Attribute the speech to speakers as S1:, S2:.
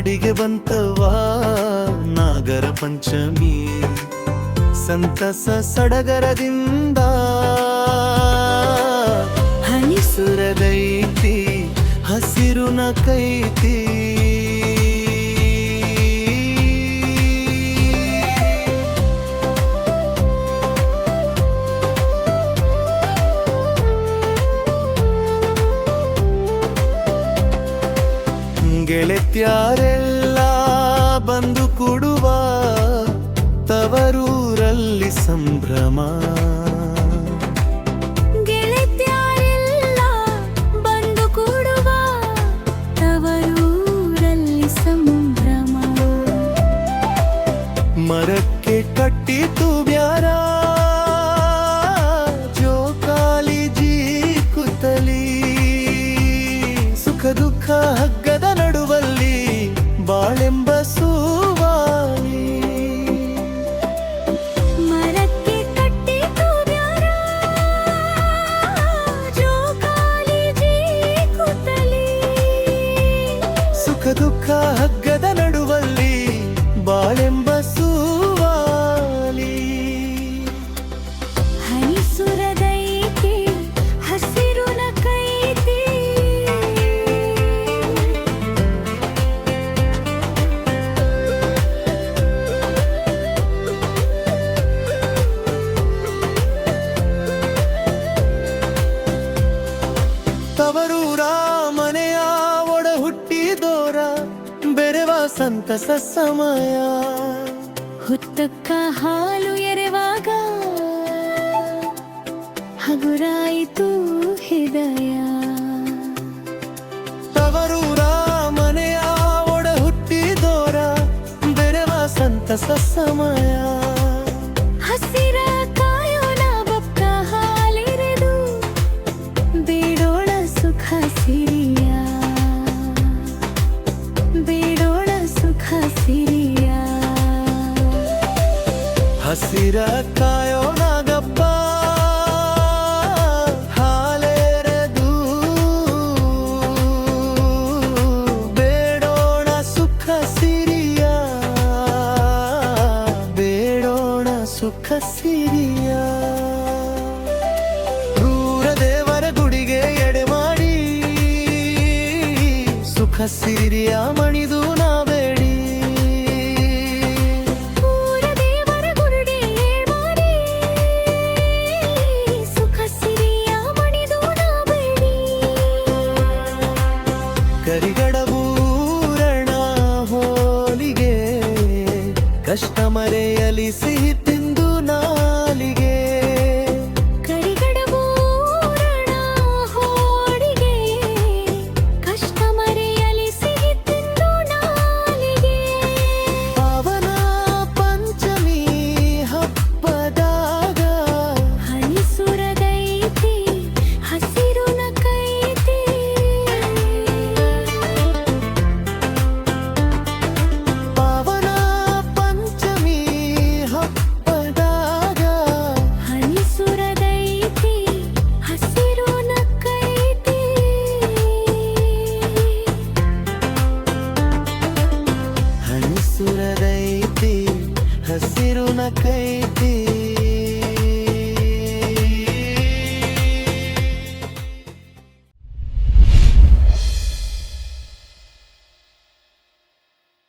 S1: ನಾಡಿಗೆ ಬಂತವಾ ನಾಗರ ಪಂಚಮಿ ಸಂತಸ ಸಡಗರದಿಂದ ಹನಿಸುರದೈತಿ ಹಸಿರು ನಕೈತಿ ಗೆಳತ್ಯಾರೆಲ್ಲ ಬಂದು ಕೂಡುವ ತವರೂರಲ್ಲಿ ಸಂಭ್ರಮ
S2: ಗೆಳತ್ಯಾರೆಲ್ಲ ಬಂದು ಕೂಡುವ ತವರೂರಲ್ಲಿ ಸಂಭ್ರಮ
S1: ಮರಕ್ಕೆ ಕಟ್ಟಿತು ಬ್ಯಾರ ಜೋಕಾಲಿ ಜೀಕುತ್ತಲಿ ಸುಖ ದುಃಖ ಹಗ್ಗದ ನಡುವಲ್ಲಿ ಬಾಳೆಂಬ ಸುವಾಲಿ
S2: ಮರಕ್ಕೆ ಕಟ್ಟಿತು ಬ್ಯಾರ ಜೋಕಾಲಿ ಜೀಕುತ್ತಲಿ
S1: ಸುಖ ದುಃಖ ಹಗ್ಗದ ನಡುವಲ್ಲಿ ಬಾಳೆಂಬ ಸುವಾಲಿ
S2: ಹನಿಸುರದೈತಿ ಹಸಿರು ನಕೈತಿ
S1: ತವರೂರ ಮನೆಯ ಒಡ ಹುಟ್ಟಿದೋರ ಬೆರೆವ ಸಂತಸ ಸಮಯ
S2: ಹುತ್ತಕ್ಕ ಹಾಲು ಎರೆವಾಗ ಹಗುರಾಯಿತು ಹೃದಯ
S1: ತವರೂರ ಮನೆಯ ಒಡ ಹುಟ್ಟಿದೋರ ಬೆರೆವ ಸಂತಸ ಸಮಯ
S2: ಹಸಿರ ಕಾಯೋಣ ಬಕ್ಕ ಹಾಲೆರೆದು ಬೇಡೋಣ ಸುಖ ಸಿರಿಯ ಬೇಡೋಣ ಸುಖ ಸಿರಿಯ
S1: ಹಸಿರ ಕಾಯೋಣ ಗಪ್ಪ ಹಾಲೆರೆದು ಬೇಡೋಣ ಸುಖ ಸಿರಿಯ ಬೇಡೋಣ ಸುಖ ಸಿರಿಯ ಕ್ರೂರ ದೇವರ ಗುಡಿಗೆ ಎಡೆ ಮಾಡಿ ಸುಖ ಸಿರಿಯ ಮಣಿದು ನಾಬೇಡಿ
S2: ಪೂರ ದೇವರ ಗುರುಡೆ ಮಾಡಿ ಸುಖ ಸಿರಿಯ ಮಣಿದು ನಾಬೇಡಿ
S1: ಕರಿಗಡಬೂರಣ ಹೋಲಿಗೆ ಕಷ್ಟ ಮರೆಯಲಿ ಸಿಹಿ ತಿಂದು ನಾಲಿಗೆ
S2: ಕರಿಗಡಬೂರಣ ಹೋಳಿಗೆ ಕಷ್ಟ ಮರೆಯಲಿ ಸಿಹಿ ತಿಂದು ನಾಲಿಗೆ
S1: ಪಾವನ ಪಂಚಮಿ ಹಬ್ಬದಾಗ
S2: ಹನಿಸುರದೈತಿ ಹಸಿರು ನಕೈತಿ
S1: ಪಾವನ ಪಂಚಮಿ ಹಬ್ಬದಾಗ
S2: ಹನಿಸುರದೈತಿ ಹಸಿರು ನಕೈತಿ
S1: ಹನಿಸುರದೈತಿ ಹಸಿರು ನಕೈತಿ